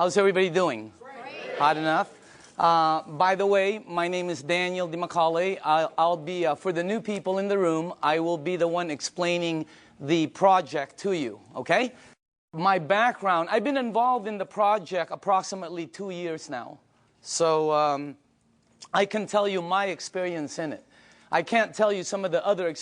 How's everybody doing? Great. Hot enough? By the way, my name is Demo1. I'll be, for the new people in the room, I will be the one explaining the project to you, okay? My background, I've been involved in the project approximately 2 years now. So I can tell you my experience in it. I can't tell you some of the other,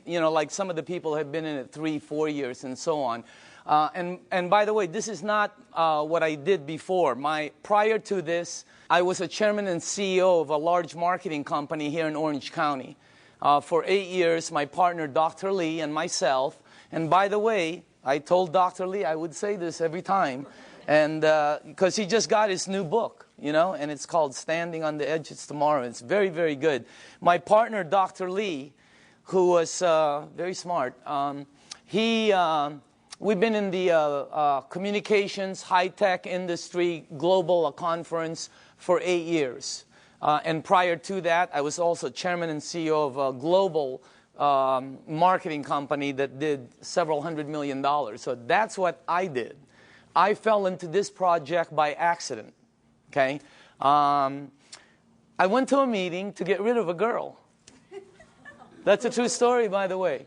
like some of the people have been in it 3, 4 years and so on. And by the way, this is not what I did before. Prior to this, I was a chairman and CEO of a large marketing company here in Orange County. For 8 years, my partner, Dr. Lee, and myself. And by the way, I told Dr. Lee I would say this every time, and because he just got his new book, and it's called Standing on the Edges Tomorrow. It's very, very good. My partner, Dr. Lee, who was very smart, we've been in the communications, high-tech industry, global conference for 8 years. And prior to that, I was also chairman and CEO of a global marketing company that did several $100 million. So that's what I did. I fell into this project by accident, okay? I went to a meeting to get rid of a girl. That's a true story, by the way.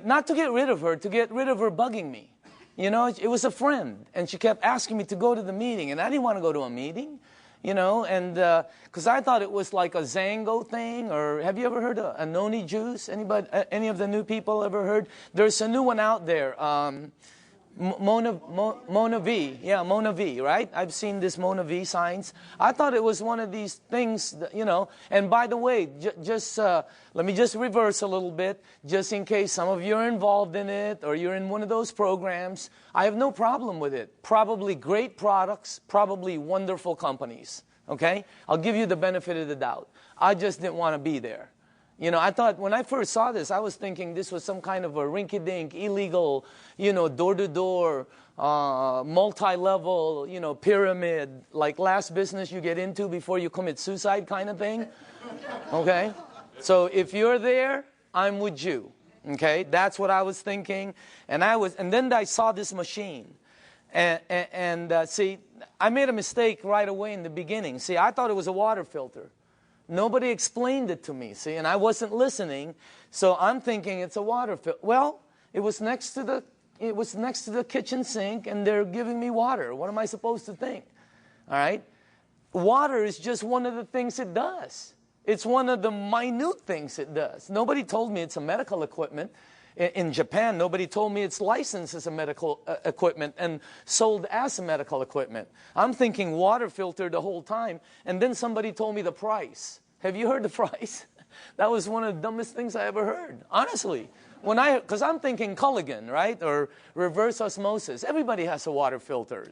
Not to get rid of her, to get rid of her bugging me. It was a friend, and she kept asking me to go to the meeting, and I didn't want to go to a meeting, and because I thought it was like a Zango thing, or have you ever heard of a noni juice? Anybody, any of the new people ever heard? There's a new one out there, Mona V. Yeah, Mona V, right? I've seen this Mona V signs. I thought it was one of these things, that, and by the way, let me just reverse a little bit, just in case some of you are involved in it, or you're in one of those programs. I have no problem with it. Probably great products, probably wonderful companies, okay? I'll give you the benefit of the doubt. I just didn't want to be there. I thought when I first saw this, I was thinking this was some kind of a rinky-dink, illegal, door-to-door, multi-level, pyramid, like last business you get into before you commit suicide kind of thing. Okay? So if you're there, I'm with you. Okay? That's what I was thinking. And then I saw this machine. And see, I made a mistake right away in the beginning. See, I thought it was a water filter. Nobody explained it to me, see, and I wasn't listening, so I'm thinking it's a water filter. Well, it was next to the kitchen sink, and they're giving me water. What am I supposed to think? All right? Water is just one of the things it does. It's one of the minute things it does. Nobody told me it's a medical equipment. In Japan, nobody told me it's licensed as a medical equipment and sold as a medical equipment. I'm thinking water filter the whole time, and then somebody told me the price. Have you heard the price? That was one of the dumbest things I ever heard, honestly. Because I'm thinking Kangen, right, or reverse osmosis. Everybody has a water filter.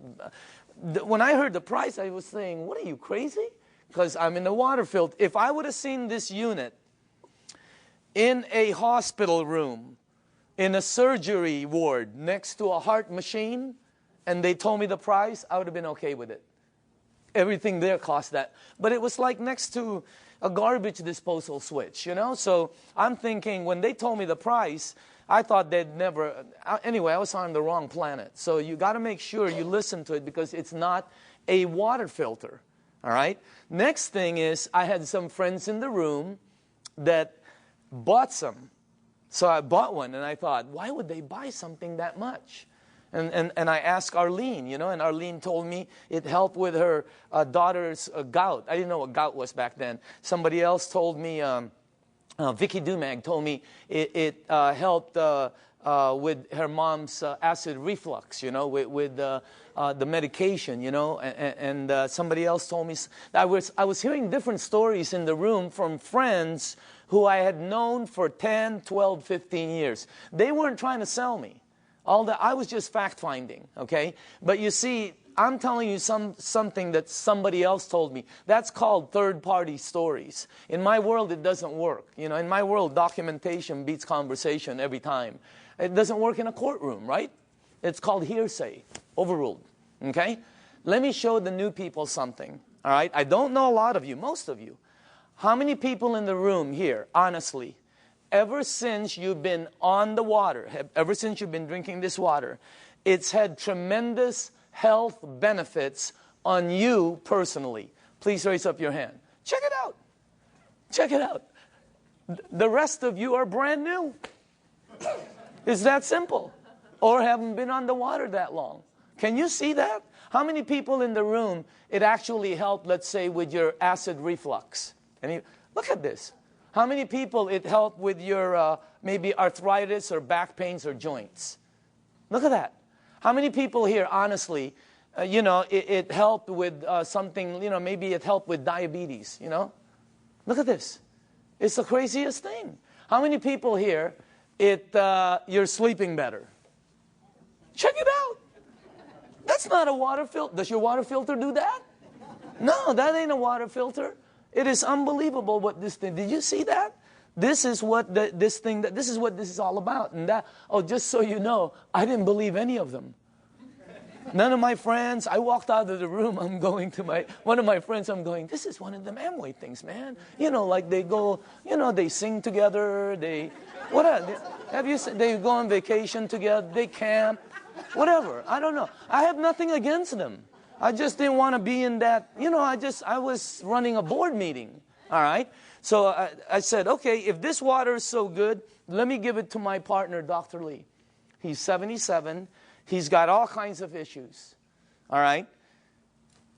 When I heard the price, I was saying, what are you, crazy? Because I'm in the water filter. If I would have seen this unit in a hospital room, in a surgery ward next to a heart machine, and they told me the price, I would have been okay with it. Everything there cost that. But it was like next to a garbage disposal switch, So I'm thinking, when they told me the price, I thought they'd never, anyway, I was on the wrong planet. So you got to make sure you listen to it, because it's not a water filter, all right? Next thing is, I had some friends in the room that bought some. So I bought one, and I thought, why would they buy something that much? And I asked Arlene, and Arlene told me it helped with her daughter's gout. I didn't know what gout was back then. Somebody else told me, Vicky Dumag told me it helped with her mom's acid reflux, with the medication, and somebody else told me. I was hearing different stories in the room from friends who I had known for 10, 12, 15 years. They weren't trying to sell me. I was just fact-finding, okay? But you see, I'm telling you something that somebody else told me. That's called third-party stories. In my world, it doesn't work. In my world, documentation beats conversation every time. It doesn't work in a courtroom, right? It's called hearsay, overruled, okay? Let me show the new people something, all right? I don't know a lot of you, most of you. How many people in the room here, honestly, ever since you've been on the water, ever since you've been drinking this water, it's had tremendous health benefits on you personally? Please raise up your hand. Check it out. Check it out. The rest of you are brand new. It's that simple. Or haven't been on the water that long. Can you see that? How many people in the room, it actually helped, let's say, with your acid reflux? Look at this. How many people it helped with your maybe arthritis or back pains or joints? Look at that. How many people here, honestly, it helped with something, maybe it helped with diabetes, Look at this. It's the craziest thing. How many people here, you're sleeping better? Check it out. That's not a water filter. Does your water filter do that? No, that ain't a water filter. It is unbelievable what this thing, did you see that? This is what this is what this is all about. And just so you know, I didn't believe any of them. None of my friends, I walked out of the room, I'm going to one of my friends, I'm going, this is one of them Amway things, man. Like they go, they sing together, they go on vacation together, they camp, whatever, I don't know. I have nothing against them. I just didn't want to be in that, I was running a board meeting, all right? So I said, okay, if this water is so good, let me give it to my partner, Dr. Lee. He's 77. He's got all kinds of issues, all right?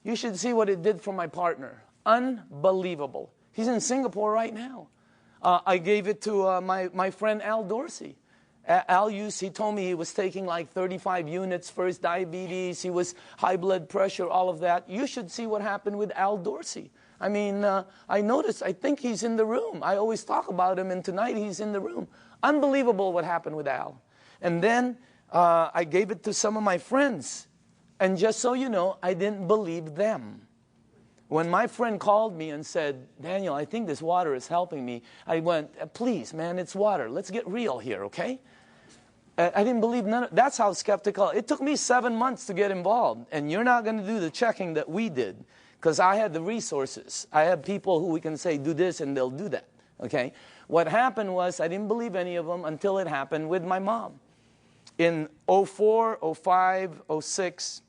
You should see what it did for my partner. Unbelievable. He's in Singapore right now. I gave it to my friend Al Dorsey. He told me he was taking like 35 units for his diabetes. He was high blood pressure, all of that. You should see what happened with Al Dorsey. I mean, I noticed, I think he's in the room. I always talk about him, and tonight he's in the room. Unbelievable what happened with Al. And then I gave it to some of my friends. And just so you know, I didn't believe them. When my friend called me and said, Daniel, I think this water is helping me, I went, please, man, it's water. Let's get real here, okay? I didn't believe none of, that's how skeptical. It took me 7 months to get involved. And you're not going to do the checking that we did, because I had the resources. I had people who we can say, do this, and they'll do that, okay? What happened was I didn't believe any of them until it happened with my mom. In 04, 05, 06,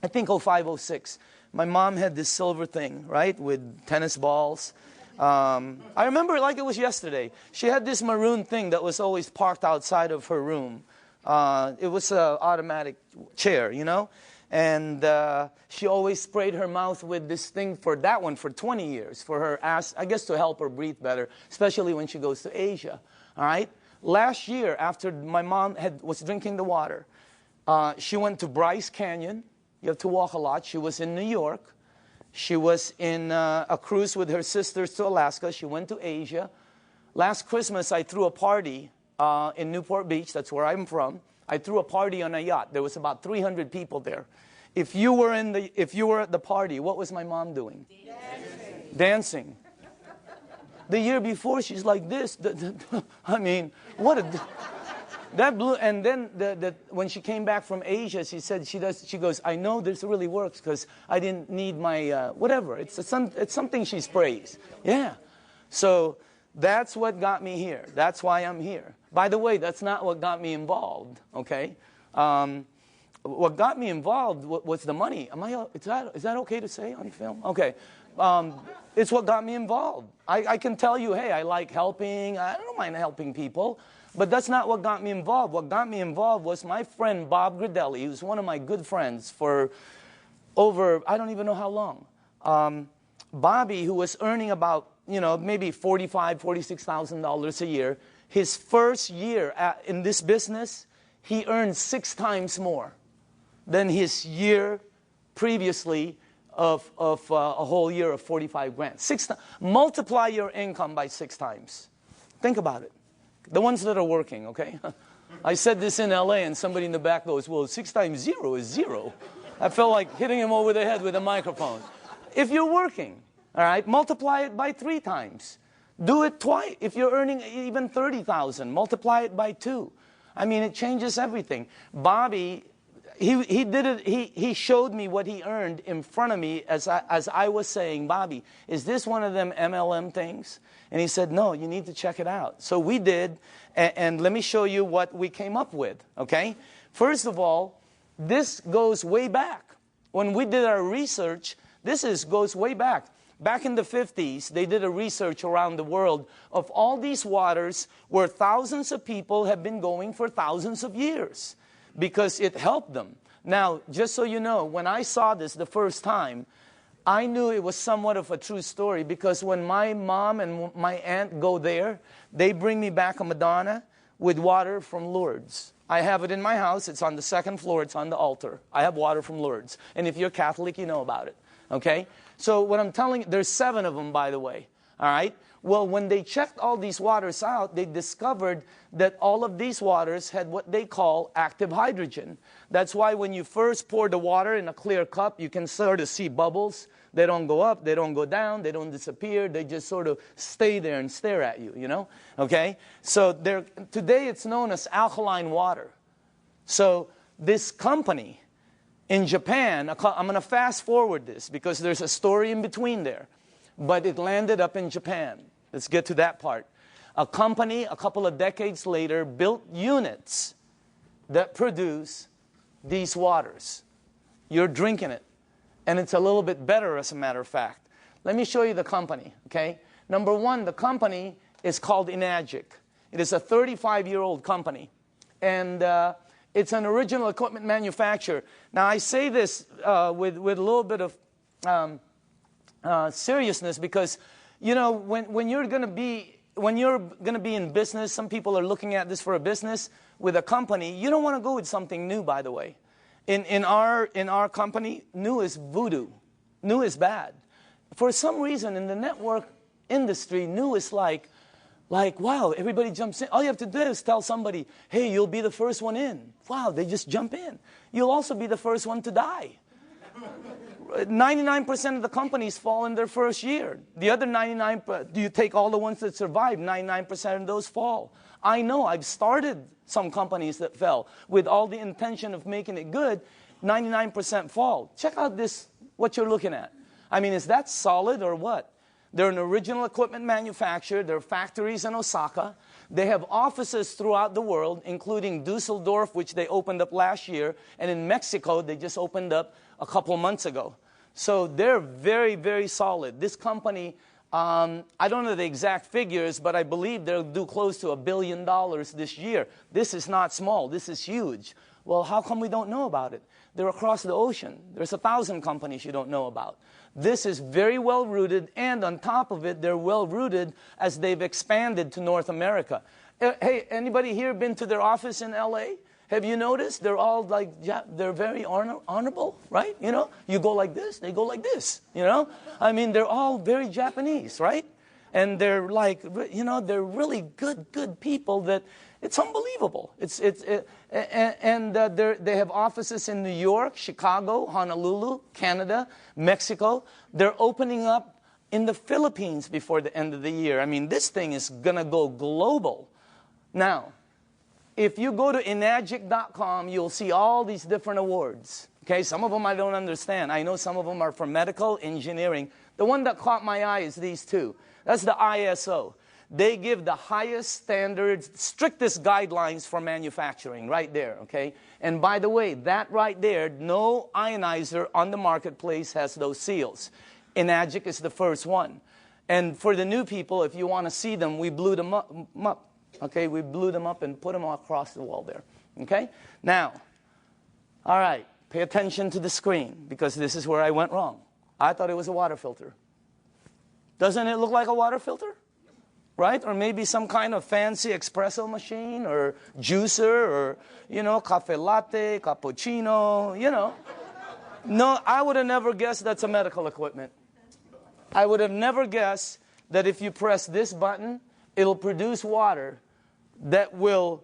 I think 05, 06, my mom had this silver thing, right, with tennis balls. I remember it like it was yesterday. She had this maroon thing that was always parked outside of her room. It was an automatic chair, And she always sprayed her mouth with this thing for 20 years, for her I guess to help her breathe better, especially when she goes to Asia, all right? Last year, after my mom was drinking the water, she went to Bryce Canyon. You have to walk a lot. She was in New York. She was in a cruise with her sisters to Alaska. She went to Asia. Last Christmas, I threw a party in Newport Beach. That's where I'm from. I threw a party on a yacht. There was about 300 people there. If you were at the party, what was my mom doing? Dancing. The year before, she's like this. I mean, that blew. And then when she came back from Asia, she said she goes, I know this really works because I didn't need my whatever. It's something she sprays. Yeah. So that's what got me here. That's why I'm here. By the way, that's not what got me involved. Okay. What got me involved was the money. Is that okay to say on film? Okay. It's what got me involved. I can tell you, hey, I like helping. I don't mind helping people. But that's not what got me involved. What got me involved was my friend Bob Gradelli, who's one of my good friends for over, I don't even know how long. Bobby, who was earning about, maybe $45,000, $46,000 a year, his first year in this business, he earned 6 times more than his year previously of a whole year of 45 grand. Multiply your income by 6 times. Think about it. The ones that are working, okay? I said this in LA and somebody in the back goes, well, 6 times 0 is 0. I felt like hitting him over the head with a microphone. If you're working, all right, multiply it by 3 times. Do it twice. If you're earning even $30,000, multiply it by 2. I mean, it changes everything. Bobby, he did it. He showed me what he earned in front of me as I was saying, Bobby, is this one of them MLM things? And he said, no, you need to check it out. So we did, and let me show you what we came up with, okay? First of all, this goes way back. When we did our research, goes way back. Back in the 50s, they did a research around the world of all these waters where thousands of people have been going for thousands of years because it helped them. Now, just so you know, when I saw this the first time, I knew it was somewhat of a true story because when my mom and my aunt go there, they bring me back a Madonna with water from Lourdes. I have it in my house. It's on the second floor. It's on the altar. I have water from Lourdes. And if you're Catholic, you know about it. Okay? So what I'm telling you, there's 7 of them, by the way. All right? Well, when they checked all these waters out, they discovered that all of these waters had what they call active hydrogen. That's why when you first pour the water in a clear cup, you can sort of see bubbles. They don't go up, they don't go down, they don't disappear. They just sort of stay there and stare at you, you know? Okay? So today it's known as alkaline water. So this company in Japan, I'm going to fast forward this because there's a story in between there. But it landed up in Japan. Let's get to that part. A company, a couple of decades later, built units that produce these waters. You're drinking it. And it's a little bit better, as a matter of fact. Let me show you the company, okay? Number 1, the company is called Enagic. It is a 35-year-old company. And it's an original equipment manufacturer. Now, I say this with a little bit of seriousness because, you know, when you're going to be in business, some people are looking at this for a business with a company. You don't want to go with something new, by the way. In our company, new is voodoo. New is bad. For some reason, in the network industry, new is like, wow, everybody jumps in. All you have to do is tell somebody, hey, you'll be the first one in. Wow, they just jump in. You'll also be the first one to die. 99% of the companies fall in their first year. The other 99%, do you take all the ones that survive? 99% of those fall. I know, I've started some companies that fell with all the intention of making it good. 99% fall. Check out this, what you're looking at. I mean, is that solid or what? They're an original equipment manufacturer. There are factories in Osaka. They have offices throughout the world, including Dusseldorf, which they opened up last year. And in Mexico, they just opened up a couple months ago. So they're very, very solid. This company, I don't know the exact figures, but I believe they'll do close to $1 billion this year. This is not small. This is huge. Well, how come we don't know about it? They're across the ocean. There's 1,000 companies you don't know about. This is very well rooted, and on top of it, they're well rooted as they've expanded to North America. Hey, anybody here been to their office in LA? Have you noticed? They're all like, they're very honorable, right? You know, you go like this, they go like this, you know? I mean, they're all very Japanese, right? And they're like, you know, they're really good people that it's unbelievable. They have offices in New York, Chicago, Honolulu, Canada, Mexico. They're opening up in the Philippines before the end of the year. I mean, this thing is going to go global. Now, if you go to enagic.com, you'll see all these different awards. Okay, some of them I don't understand. I know some of them are for medical, engineering. The one that caught my eye is these two. That's the ISO. They give the highest standards, strictest guidelines for manufacturing right there, okay? And by the way, that right there, no ionizer on the marketplace has those seals. Enagic is the first one. And for the new people, if you want to see them, we blew them up. Okay, we blew them up and put them across the wall there. Okay? Now, all right, pay attention to the screen because this is where I went wrong. I thought it was a water filter. Doesn't it look like a water filter? Right? Or maybe some kind of fancy espresso machine or juicer or, you know, cafe latte, cappuccino, you know. No, I would have never guessed that's a medical equipment. I would have never guessed that if you press this button, it'll produce water that will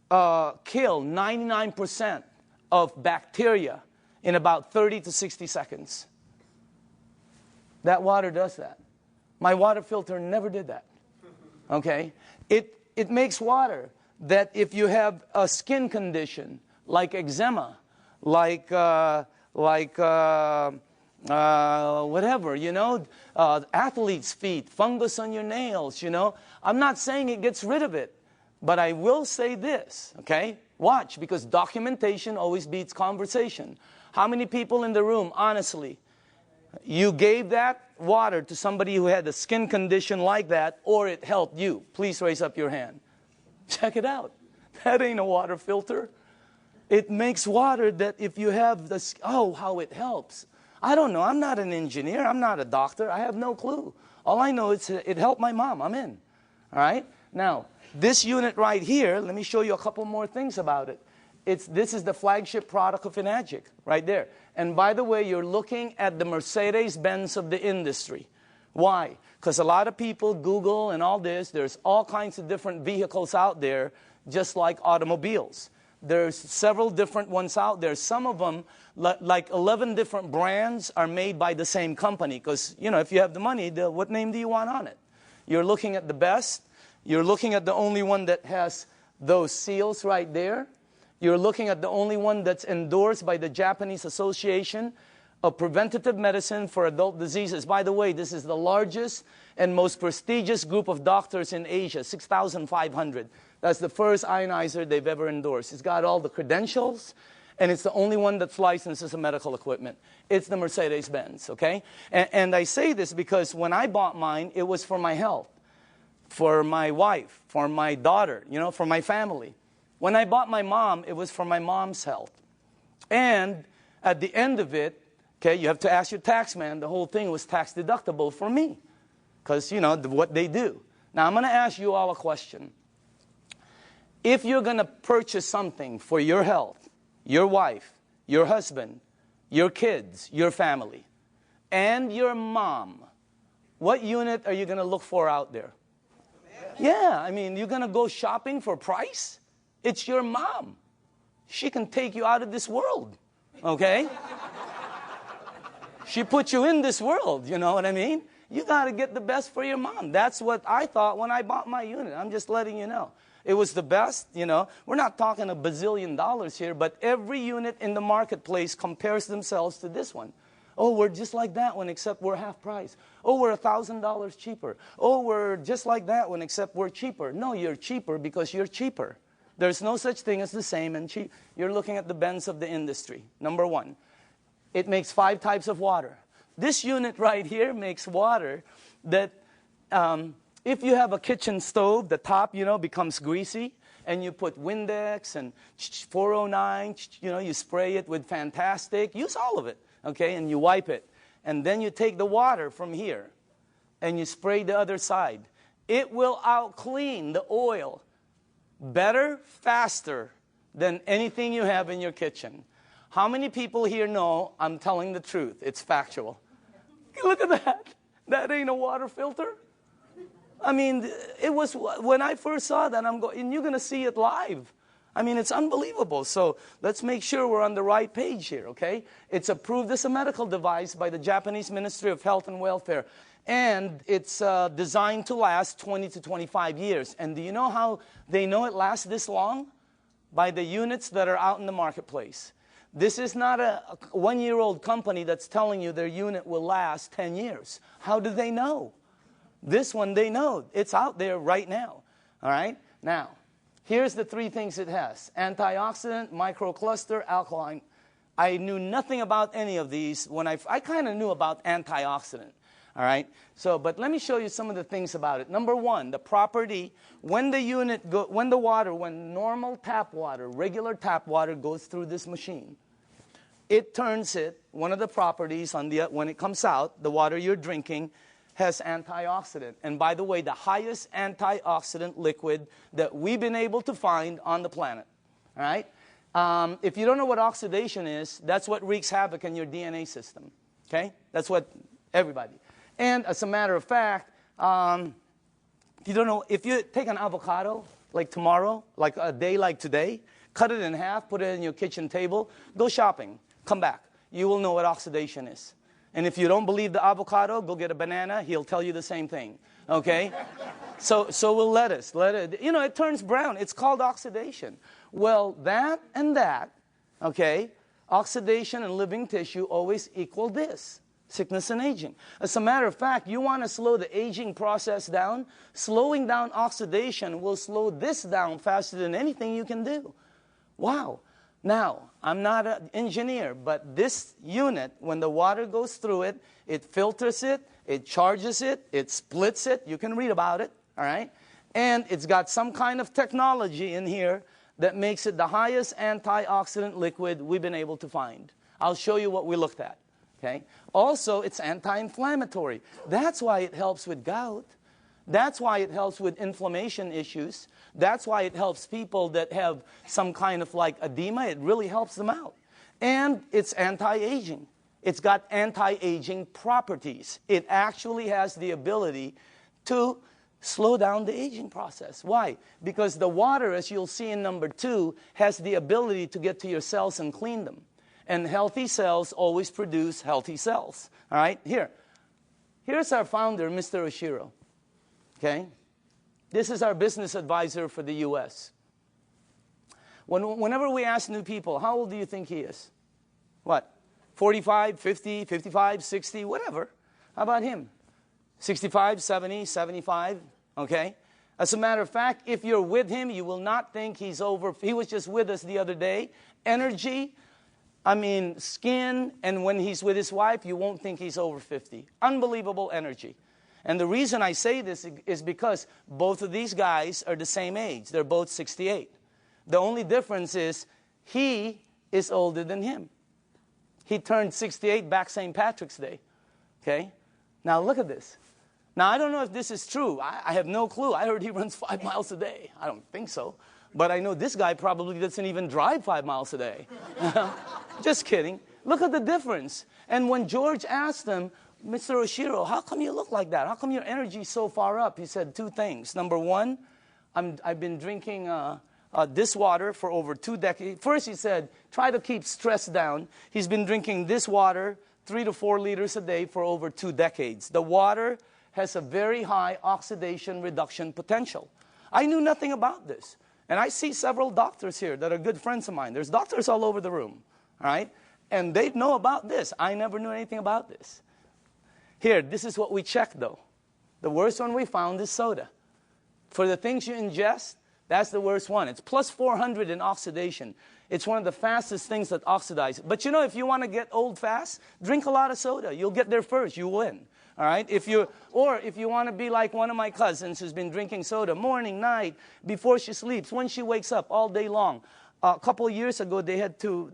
kill 99% of bacteria in about 30 to 60 seconds. That water does that. My water filter never did that. Okay? It makes water that if you have a skin condition like eczema, like whatever, you know, athlete's feet, fungus on your nails, you know. I'm not saying it gets rid of it, But I will say this, okay? Watch, because documentation always beats conversation. How many people in the room, honestly, you gave that water to somebody who had a skin condition like that, or it helped you? Please raise up your hand. Check it out. That ain't a water filter. It makes water that if you have this, oh, how it helps. I don't know. I'm not an engineer. I'm not a doctor. I have no clue. All I know is it helped my mom. I'm in. All right? Now, this unit right here, let me show you a couple more things about it. This is the flagship product of Enagic, right there. And by the way, you're looking at the Mercedes-Benz of the industry. Why? Because a lot of people Google and all this. There's all kinds of different vehicles out there, just like automobiles. There's several different ones out there. Some of them, like 11 different brands, are made by the same company. Because, you know, if you have the money, what name do you want on it? You're looking at the best. You're looking at the only one that has those seals right there. You're looking at the only one that's endorsed by the Japanese Association of Preventative Medicine for Adult Diseases. By the way, this is the largest and most prestigious group of doctors in Asia, 6,500. That's the first ionizer they've ever endorsed. It's got all the credentials, and it's the only one that's licensed as a medical equipment. It's the Mercedes-Benz, okay? And I say this because when I bought mine, it was for my health, for my wife, for my daughter, you know, for my family. When I bought my mom, it was for my mom's health. And at the end of it, okay, you have to ask your tax man, the whole thing was tax deductible for me. Because, you know, what they do. Now, I'm going to ask you all a question. If you're going to purchase something for your health, your wife, your husband, your kids, your family, and your mom, what unit are you going to look for out there? Yeah, I mean, you're going to go shopping for price? It's your mom. She can take you out of this world, okay? She put you in this world, you know what I mean? You got to get the best for your mom. That's what I thought when I bought my unit. I'm just letting you know. It was the best, you know. We're not talking $1 bazillion here, but every unit in the marketplace compares themselves to this one. Oh, we're just like that one, except we're half price. Oh, we're $1,000 cheaper. Oh, we're just like that one, except we're cheaper. No, you're cheaper because you're cheaper. There's no such thing as the same and cheap. You're looking at the Benz of the industry. Number one, it makes 5 types of water. This unit right here makes water that if you have a kitchen stove, the top, you know, becomes greasy, and you put Windex and 409, you know, you spray it with Fantastic. Use all of it, okay, and you wipe it. And then you take the water from here, and you spray the other side. It will out-clean the oil better, faster than anything you have in your kitchen. How many people here know I'm telling the truth? It's factual. Look at that. That ain't a water filter. I mean, it was, when I first saw that, I'm going, and you're going to see it live. I mean, it's unbelievable. So let's make sure we're on the right page here, okay? It's approved as a medical device by the Japanese Ministry of Health and Welfare. And it's designed to last 20 to 25 years. And do you know how they know it lasts this long? By the units that are out in the marketplace. This is not a one-year-old company that's telling you their unit will last 10 years. How do they know? This one, they know. It's out there right now. All right? Now, here's the 3 things it has. Antioxidant, microcluster, alkaline. I knew nothing about any of these when I kind of knew about antioxidant. All right? So, but let me show you some of the things about it. Number 1, the property, when normal tap water, regular tap water goes through this machine, it turns it, one of the properties when it comes out, the water you're drinking has antioxidant. And by the way, the highest antioxidant liquid that we've been able to find on the planet. All right? If you don't know what oxidation is, that's what wreaks havoc in your DNA system. Okay? That's what everybody. And as a matter of fact, you don't know, if you take an avocado, like tomorrow, like a day like today, cut it in half, put it in your kitchen table, go shopping, come back. You will know what oxidation is. And if you don't believe the avocado, go get a banana. He'll tell you the same thing, okay? So we'll let it, you know, it turns brown. It's called oxidation. Well, that and that, okay, oxidation and living tissue always equal this. Sickness and aging. As a matter of fact, you want to slow the aging process down, slowing down oxidation will slow this down faster than anything you can do. Wow. Now, I'm not an engineer, but this unit, when the water goes through it, it filters it, it charges it, it splits it. You can read about it, all right? And it's got some kind of technology in here that makes it the highest antioxidant liquid we've been able to find. I'll show you what we looked at. Okay? Also, it's anti-inflammatory. That's why it helps with gout. That's why it helps with inflammation issues. That's why it helps people that have some kind of like edema. It really helps them out. And it's anti-aging. It's got anti-aging properties. It actually has the ability to slow down the aging process. Why? Because the water, as you'll see in number 2, has the ability to get to your cells and clean them. And healthy cells always produce healthy cells. All right? Here's our founder, Mr. Oshiro. Okay? This is our business advisor for the U.S. Whenever we ask new people, how old do you think he is? What? 45, 50, 55, 60, whatever. How about him? 65, 70, 75, okay? As a matter of fact, if you're with him, you will not think he's over. He was just with us the other day. Energy, skin, and when he's with his wife, you won't think he's over 50. Unbelievable energy. And the reason I say this is because both of these guys are the same age. They're both 68. The only difference is he is older than him. He turned 68 back St. Patrick's Day, okay? Now look at this. Now, I don't know if this is true. I have no clue. I heard he runs 5 miles a day. I don't think so. But I know this guy probably doesn't even drive 5 miles a day. Just kidding. Look at the difference. And when George asked him, Mr. Oshiro, how come you look like that? How come your energy is so far up? He said 2 things. Number 1, I've been drinking this water for over 2 decades. First, he said, try to keep stress down. He's been drinking this water 3 to 4 liters a day for over 2 decades. The water has a very high oxidation reduction potential. I knew nothing about this. And I see several doctors here that are good friends of mine. There's doctors all over the room, all right? And they know about this. I never knew anything about this. Here, this is what we checked, though. The worst one we found is soda. For the things you ingest, that's the worst one. It's plus 400 in oxidation. It's one of the fastest things that oxidize. But you know, if you want to get old fast, drink a lot of soda. You'll get there first. You win. All right? If you want to be like one of my cousins who's been drinking soda morning, night, before she sleeps, when she wakes up, all day long. A couple of years ago, they had to,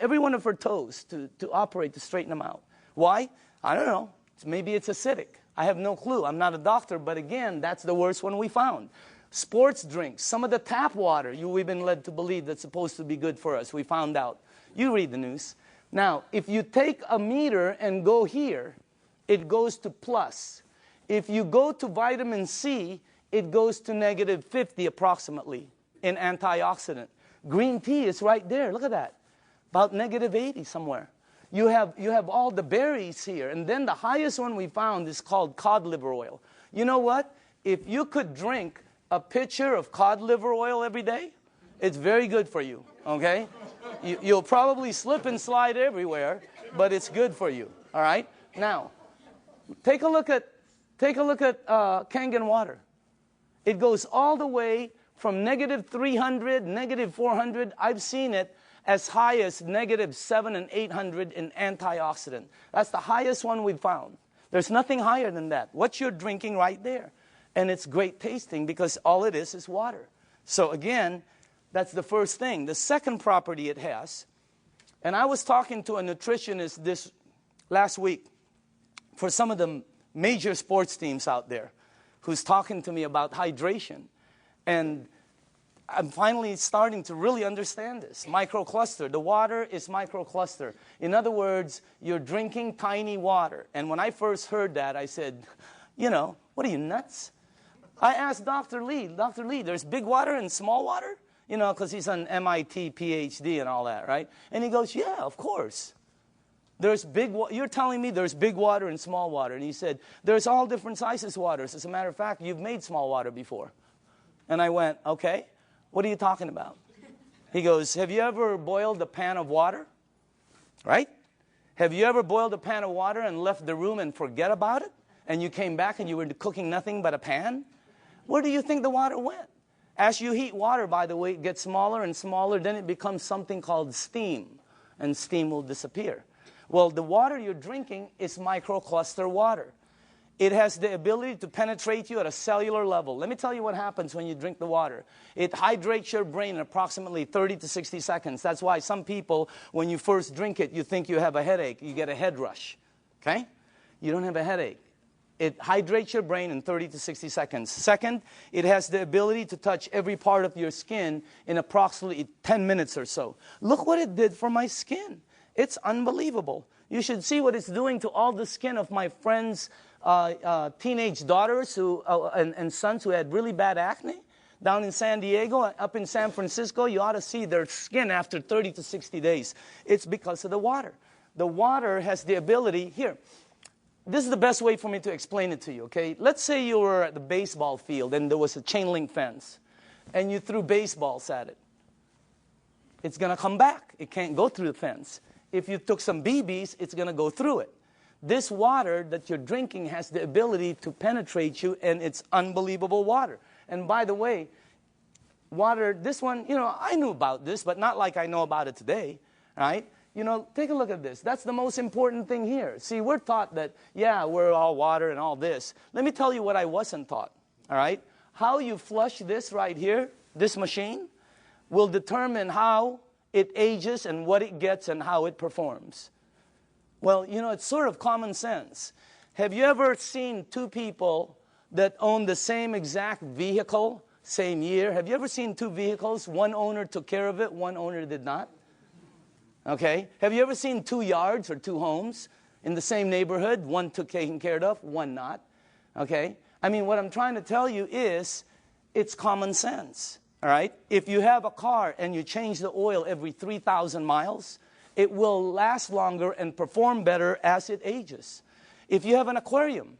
every one of her toes to operate to straighten them out. Why? I don't know. Maybe it's acidic. I have no clue. I'm not a doctor, but again, that's the worst one we found. Sports drinks, some of the tap water we've been led to believe that's supposed to be good for us. We found out. You read the news. Now, if you take a meter and go here, it goes to plus. If you go to vitamin C, it goes to negative 50 approximately in antioxidant. Green tea is right there. Look at that. About negative 80 somewhere. You have all the berries here. And then the highest one we found is called cod liver oil. You know what? If you could drink a pitcher of cod liver oil every day, it's very good for you, okay? You'll probably slip and slide everywhere, but it's good for you, all right? Now, take a look at Kangen water. It goes all the way from negative 300, negative 400. I've seen it as high as negative 700 and 800 in antioxidant. That's the highest one we've found. There's nothing higher than that. What you're drinking right there. And it's great tasting because all it is water. So again, that's the first thing. The second property it has, and I was talking to a nutritionist this last week for some of the major sports teams out there who's talking to me about hydration. And I'm finally starting to really understand this. Microcluster. The water is microcluster. In other words, you're drinking tiny water. And when I first heard that, I said, what are you, nuts? I asked Dr. Lee, there's big water and small water? Because he's an MIT PhD and all that, right? And he goes, yeah, of course. You're telling me there's big water and small water. And he said, there's all different sizes waters. As a matter of fact, you've made small water before. And I went, okay, what are you talking about? He goes, have you ever boiled a pan of water? Right? Have you ever boiled a pan of water and left the room and forget about it? And you came back and you were cooking nothing but a pan? Where do you think the water went? As you heat water, by the way, it gets smaller and smaller. Then it becomes something called steam. And steam will disappear. Well, the water you're drinking is microcluster water. It has the ability to penetrate you at a cellular level. Let me tell you what happens when you drink the water. It hydrates your brain in approximately 30 to 60 seconds. That's why some people, when you first drink it, you think you have a headache. You get a head rush. Okay? You don't have a headache. It hydrates your brain in 30 to 60 seconds. Second, it has the ability to touch every part of your skin in approximately 10 minutes or so. Look what it did for my skin. It's unbelievable. You should see what it's doing to all the skin of my friends' teenage daughters and sons who had really bad acne. Down in San Diego, up in San Francisco, you ought to see their skin after 30 to 60 days. It's because of the water. The water has the ability, here, this is the best way for me to explain it to you, okay? Let's say you were at the baseball field and there was a chain link fence and you threw baseballs at it. It's going to come back. It can't go through the fence. If you took some BBs, it's going to go through it. This water that you're drinking has the ability to penetrate you, and it's unbelievable water. And by the way, water, this one, I knew about this, but not like I know about it today, right? Take a look at this. That's the most important thing here. See, we're taught that, yeah, we're all water and all this. Let me tell you what I wasn't taught, all right? How you flush this right here, this machine, will determine how it ages and what it gets and how it performs. Well, it's sort of common sense. Have you ever seen two people that own the same exact vehicle, same year? Have you ever seen two vehicles? One owner took care of it, one owner did not. Okay? Have you ever seen two yards or two homes in the same neighborhood? One took taken care of, one not. Okay? I mean, what I'm trying to tell you is, it's common sense. All right? If you have a car and you change the oil every 3,000 miles, it will last longer and perform better as it ages. If you have an aquarium